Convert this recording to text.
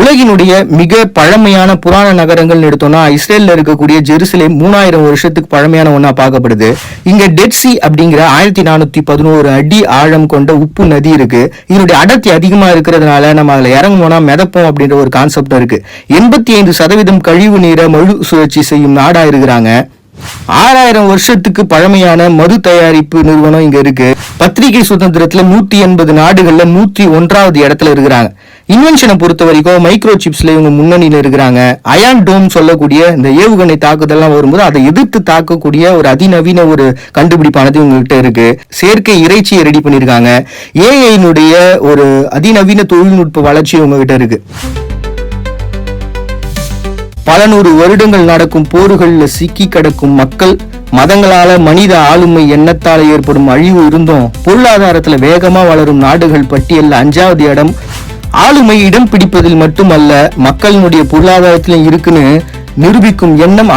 உலகினுடைய மிக பழமையான புராண நகரங்கள் எடுத்தோம்னா இஸ்ரேல்ல இருக்கக்கூடிய ஜெருசலேம் 3000 வருஷத்துக்கு பழமையான ஒன்னா பார்க்கப்படுது. இங்க டெட் சி அப்படிங்கிற 1411 அடி ஆழம் கொண்ட உப்பு நதி இருக்கு. இதனுடைய அடர்த்தி அதிகமா இருக்கிறதுனால நம்ம அதுல இறங்கணும்னா மிதப்போம் அப்படின்ற ஒரு கான்செப்ட் இருக்கு. 85% கழிவு நீரை மறு சுழற்சி செய்யும் நாடா இருக்கிறாங்க. 6000 வருஷத்துக்கு பழமையான மது தயாரிப்பு நிறுவனம் இங்க இருக்கு. பத்திரிகை சுதந்திரத்துல 180 நாடுகள்ல 101வது இடத்துல இருக்கிறாங்க. இன்வென்ஷனை பொறுத்த வரைக்கும் மைக்ரோ சிப்ஸ்ல இவங்க முன்னணியில இருக்கிறாங்க. அயான் டோம் சொல்லக்கூடிய இந்த ஏவுகணை தாக்குதல்லாம் வரும்போது அதை எதிர்த்து தாக்கக்கூடிய ஒரு அதிநவீன ஒரு கண்டுபிடிப்பானது இவங்ககிட்ட இருக்கு. செயற்கை இறைச்சியை ரெடி பண்ணிருக்காங்க. ஏஐனுடைய ஒரு அதிநவீன தொழில்நுட்ப வளர்ச்சி இவங்ககிட்ட இருக்கு. பல நூறு வருடங்கள் நடக்கும் போர்கள்ல சிக்கி கிடக்கும் மக்கள், மதங்களால மனித ஆளுமை எண்ணத்தால ஏற்படும் அழிவு இருந்தும் பொருளாதாரத்துல வேகமா வளரும் நாடுகள் பட்டியல்ல 5வது இடம். ஆளுமை இடம் பிடிப்பதில் மட்டுமல்ல, மக்களினுடைய பொருளாதாரத்திலும் இருக்குன்னு நிரூபிக்கும் எண்ணம்